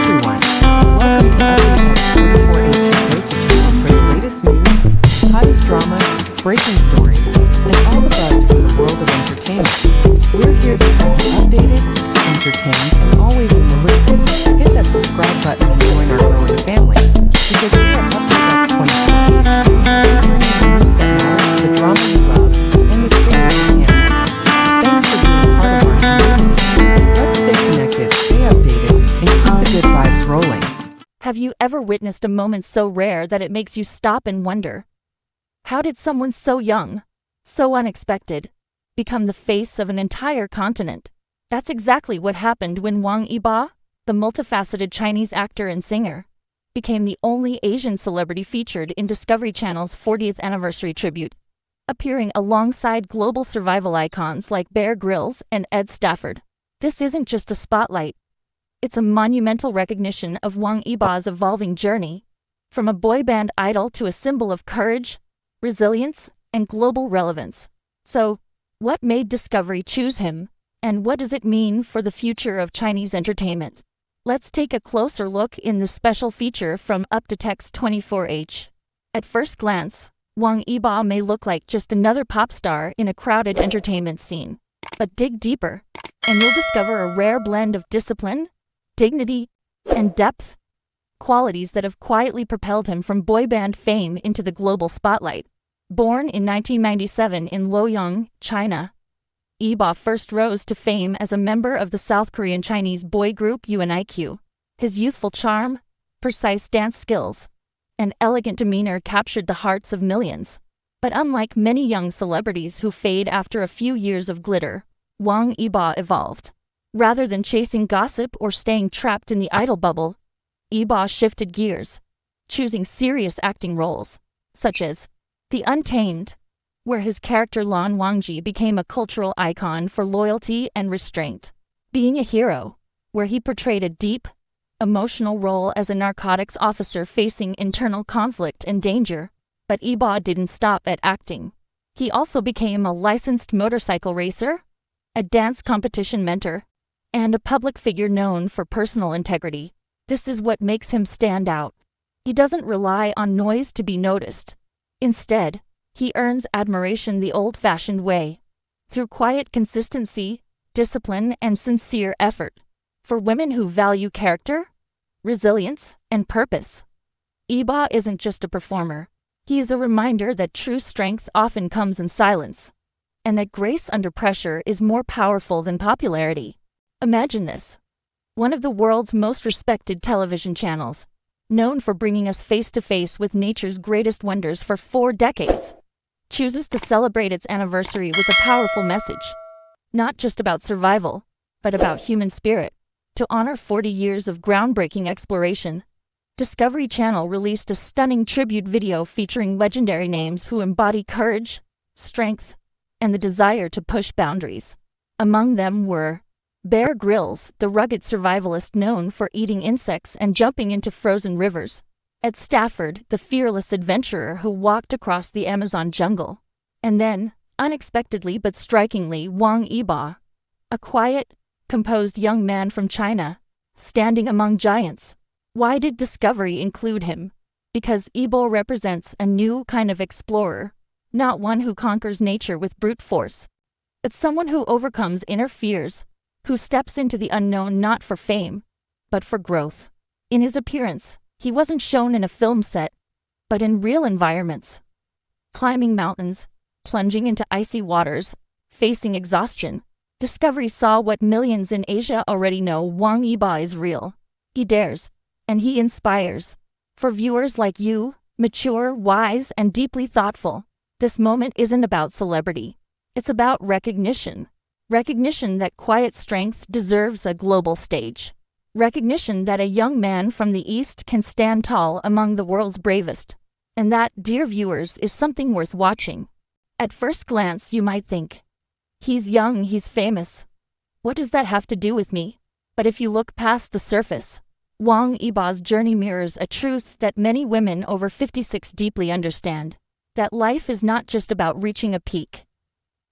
everyone, welcome to Update X 24H channel for the latest news, hottest dramas, breaking stories, and all the buzz from the world of entertainment. We're here to keep you updated, entertained, and always in the loop. Hit that subscribe button and join our growing family, because here at Update X 24H, we bring you the news that matters, the drama you love, and the stories you can't miss. Thanks for being part of our community. Let's stay connected, stay updated, and keep the good vibes rolling. Have you ever witnessed a moment so rare that it makes you stop and wonder? How did someone so young, so unexpected, become the face of an entire continent? That's exactly what happened when Wang Yibo, the multifaceted Chinese actor and singer, became the only Asian celebrity featured in Discovery Channel's 40th anniversary tribute, appearing alongside global survival icons like Grylls and Stafford. This isn't just a spotlight. It's a monumental recognition of Wang Yibo's evolving journey, from a boy band idol to a symbol of courage, resilience, and global relevance. So, what made Discovery choose him, and what does it mean for the future of Chinese entertainment? Let's take a closer look in this special feature from Update X 24H. At first glance, Wang Yibo may look like just another pop star in a crowded entertainment scene. But dig deeper, and you'll discover a rare blend of discipline, dignity, and depth, qualities that have quietly propelled him from boy band fame into the global spotlight. Born in 1997 in Luoyang, China, Yibo first rose to fame as a member of the South Korean Chinese boy group UNIQ. His youthful charm, precise dance skills, and elegant demeanor captured the hearts of millions. But unlike many young celebrities who fade after a few years of glitter, Wang Yibo evolved. Rather than chasing gossip or staying trapped in the idol bubble, Yibo shifted gears, choosing serious acting roles, such as The Untamed, where his character Lan Wangji became a cultural icon for loyalty and restraint. Being a Hero, where he portrayed a deep, emotional role as a narcotics officer facing internal conflict and danger. But Yibo didn't stop at acting. He also became a licensed motorcycle racer, a dance competition mentor, and a public figure known for personal integrity. This is what makes him stand out. He doesn't rely on noise to be noticed. Instead, he earns admiration the old-fashioned way, through quiet consistency, discipline, and sincere effort. For women who value character, resilience, and purpose, Yibo isn't just a performer. He is a reminder that true strength often comes in silence, and that grace under pressure is more powerful than popularity. Imagine this. One of the world's most respected television channels, known for bringing us face-to-face with nature's greatest wonders for 4 decades, chooses to celebrate its anniversary with a powerful message, not just about survival, but about human spirit. To honor 40 years of groundbreaking exploration, Discovery Channel released a stunning tribute video featuring legendary names who embody courage, strength, and the desire to push boundaries. Among them were Grylls, the rugged survivalist known for eating insects and jumping into frozen rivers; Stafford, the fearless adventurer who walked across the Amazon jungle; and then, unexpectedly but strikingly, Wang Yibo, a quiet, composed young man from China, standing among giants. Why did Discovery include him? Because Yibo represents a new kind of explorer, not one who conquers nature with brute force, but someone who overcomes inner fears, who steps into the unknown not for fame, but for growth. In his appearance, he wasn't shown in a film set, but in real environments. Climbing mountains, plunging into icy waters, facing exhaustion, Discovery saw what millions in Asia already know: Wang Yibo is real. He dares, and he inspires. For viewers like you, mature, wise, and deeply thoughtful, this moment isn't about celebrity. It's about recognition. Recognition that quiet strength deserves a global stage. Recognition that a young man from the East can stand tall among the world's bravest. And that, dear viewers, is something worth watching. At first glance, you might think, he's young, he's famous. What does that have to do with me? But if you look past the surface, Wang Yibo's journey mirrors a truth that many women over 56 deeply understand: that life is not just about reaching a peak.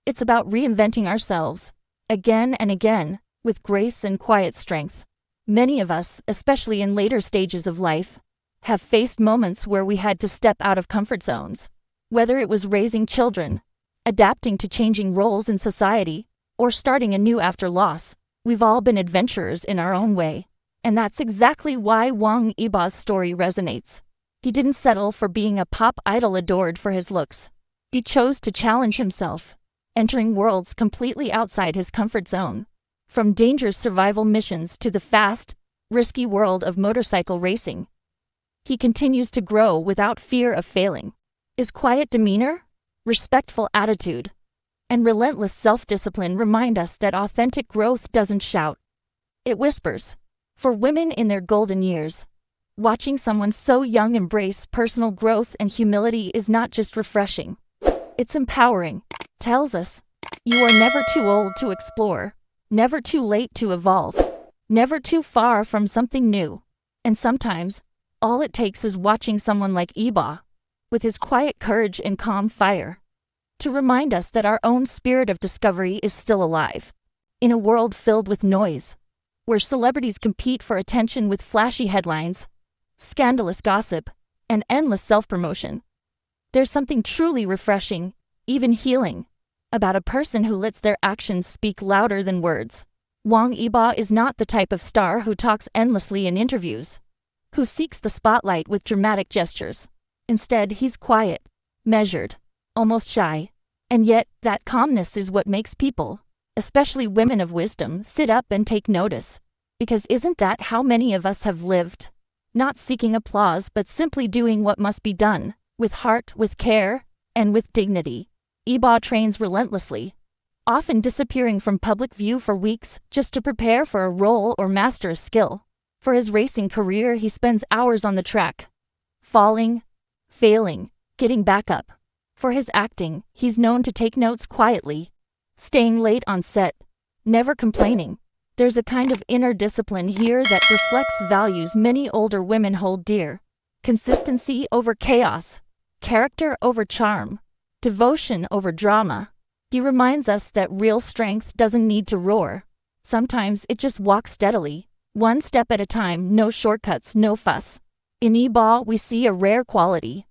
It's about reinventing ourselves, again and again, with grace and quiet strength. Many of us, especially in later stages of life, have faced moments where we had to step out of comfort zones. Whether it was raising children, adapting to changing roles in society, or starting anew after loss, we've all been adventurers in our own way. And that's exactly why Wang Yibo's story resonates. He didn't settle for being a pop idol adored for his looks. He chose to challenge himself, entering worlds completely outside his comfort zone. From dangerous survival missions to the fast, risky world of motorcycle racing, he continues to grow without fear of failing. His quiet demeanor, respectful attitude, and relentless self-discipline remind us that authentic growth doesn't shout. It whispers. For women in their golden years, watching someone so young embrace personal growth and humility is not just refreshing. It's empowering. It tells us, you are never too old to explore, never too late to evolve, never too far from something new. And sometimes, all it takes is watching someone like Yibo, with his quiet courage and calm fire, to remind us that our own spirit of discovery is still alive. In a world filled with noise, where celebrities compete for attention with flashy headlines, scandalous gossip, and endless self-promotion, there's something truly refreshing, even healing, about a person who lets their actions speak louder than words. Wang Yibo is not the type of star who talks endlessly in interviews, who seeks the spotlight with dramatic gestures. Instead, he's quiet, measured, almost shy, and yet that calmness is what makes people, especially women of wisdom, sit up and take notice. Because isn't that how many of us have lived? Not seeking applause, but simply doing what must be done, with heart, with care, and with dignity. Yibo trains relentlessly, often disappearing from public view for weeks just to prepare for a role or master a skill. For his racing career, he spends hours on the track, falling, failing, getting back up. For his acting, he's known to take notes quietly, staying late on set, never complaining. There's a kind of inner discipline here that reflects values many older women hold dear. Consistency over chaos, character over charm, devotion over drama. He reminds us that real strength doesn't need to roar. Sometimes it just walks steadily, one step at a time, no shortcuts, no fuss. In Yibo, we see a rare quality.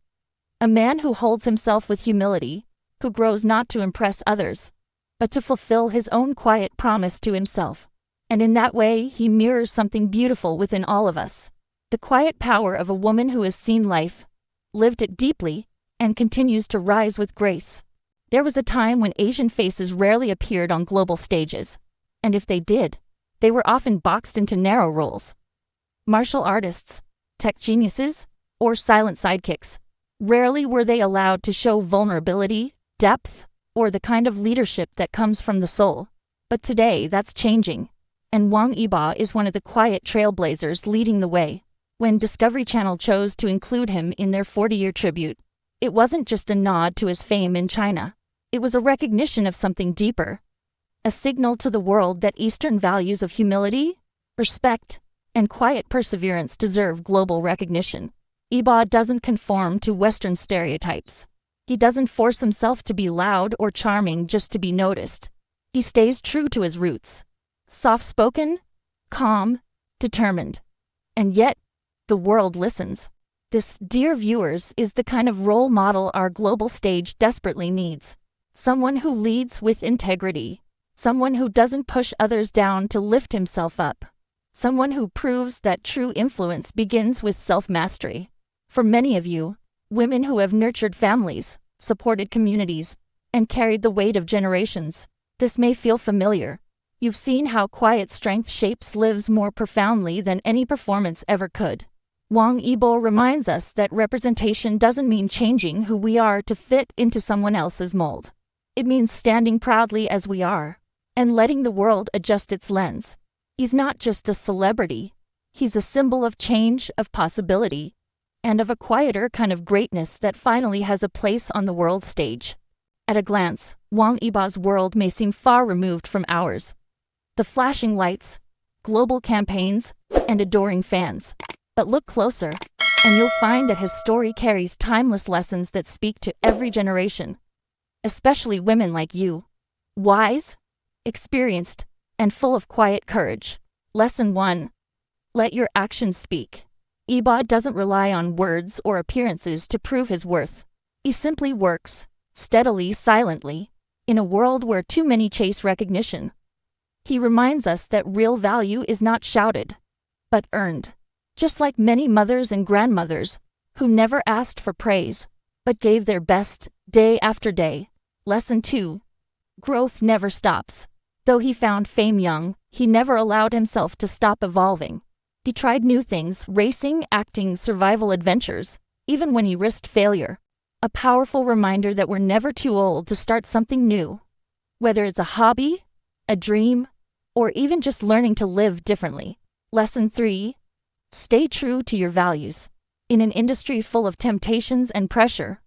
A man who holds himself with humility, who grows not to impress others, but to fulfill his own quiet promise to himself. And in that way, he mirrors something beautiful within all of us. The quiet power of a woman who has seen life, lived it deeply, and continues to rise with grace. There was a time when Asian faces rarely appeared on global stages, and if they did, they were often boxed into narrow roles. Martial artists, tech geniuses, or silent sidekicks. Rarely were they allowed to show vulnerability, depth, or the kind of leadership that comes from the soul. But today, that's changing, and Wang Yibo is one of the quiet trailblazers leading the way. When Discovery Channel chose to include him in their 40-year tribute, it wasn't just a nod to his fame in China. It was a recognition of something deeper, a signal to the world that Eastern values of humility, respect, and quiet perseverance deserve global recognition. Yibo doesn't conform to Western stereotypes. He doesn't force himself to be loud or charming just to be noticed. He stays true to his roots. Soft-spoken, calm, determined. And yet, the world listens. This, dear viewers, is the kind of role model our global stage desperately needs. Someone who leads with integrity. Someone who doesn't push others down to lift himself up. Someone who proves that true influence begins with self-mastery. For many of you, women who have nurtured families, supported communities, and carried the weight of generations, this may feel familiar. You've seen how quiet strength shapes lives more profoundly than any performance ever could. Wang Yibo reminds us that representation doesn't mean changing who we are to fit into someone else's mold. It means standing proudly as we are, and letting the world adjust its lens. He's not just a celebrity. He's a symbol of change, of possibility, and of a quieter kind of greatness that finally has a place on the world stage. At a glance, Wang Yibo's world may seem far removed from ours. The flashing lights, global campaigns, and adoring fans. But look closer, and you'll find that his story carries timeless lessons that speak to every generation, especially women like you. Wise, experienced, and full of quiet courage. Lesson 1. Let your actions speak. Yibo doesn't rely on words or appearances to prove his worth. He simply works, steadily, silently, in a world where too many chase recognition. He reminds us that real value is not shouted, but earned. Just like many mothers and grandmothers who never asked for praise, but gave their best day after day. Lesson 2. Growth never stops. Though he found fame young, he never allowed himself to stop evolving. He tried new things, racing, acting, survival adventures, even when he risked failure. A powerful reminder that we're never too old to start something new. Whether it's a hobby, a dream, or even just learning to live differently. Lesson 3. Stay true to your values. In an industry full of temptations and pressure,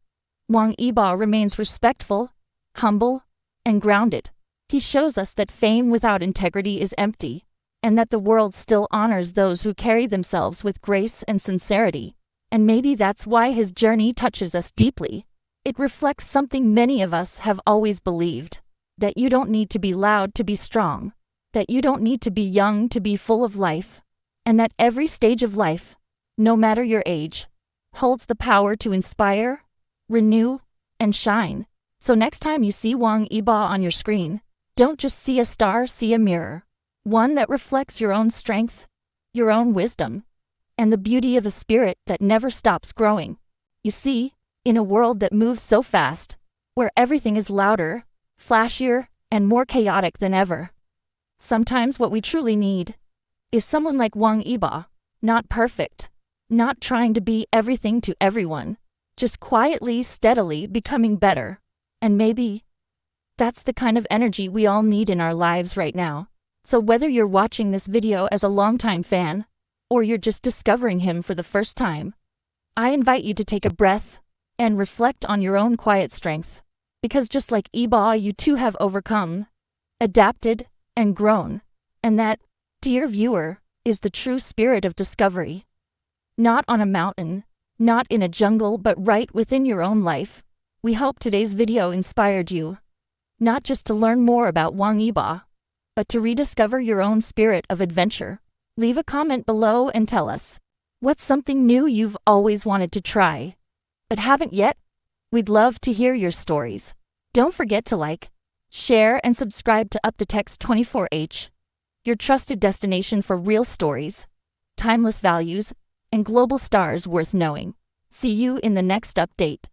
Wang Yibo remains respectful, humble, and grounded. He shows us that fame without integrity is empty, and that the world still honors those who carry themselves with grace and sincerity. And maybe that's why his journey touches us deeply. It reflects something many of us have always believed, that you don't need to be loud to be strong, that you don't need to be young to be full of life, and that every stage of life, no matter your age, holds the power to inspire, renew, and shine. So next time you see Wang Yibo on your screen, don't just see a star, see a mirror. One that reflects your own strength, your own wisdom, and the beauty of a spirit that never stops growing. You see, in a world that moves so fast, where everything is louder, flashier, and more chaotic than ever, sometimes what we truly need is someone like Wang Yibo, not perfect, not trying to be everything to everyone, just quietly, steadily becoming better. And maybe that's the kind of energy we all need in our lives right now. So whether you're watching this video as a longtime fan, or you're just discovering him for the first time, I invite you to take a breath and reflect on your own quiet strength. Because just like Yibo, you too have overcome, adapted, and grown. And that, dear viewer, is the true spirit of discovery. Not on a mountain, not in a jungle, but right within your own life. We hope today's video inspired you, not just to learn more about Wang Yibo, but to rediscover your own spirit of adventure. Leave a comment below and tell us, what's something new you've always wanted to try, but haven't yet? We'd love to hear your stories. Don't forget to like, share, and subscribe to UpToText 24H, your trusted destination for real stories, timeless values, and global stars worth knowing. See you in the next update.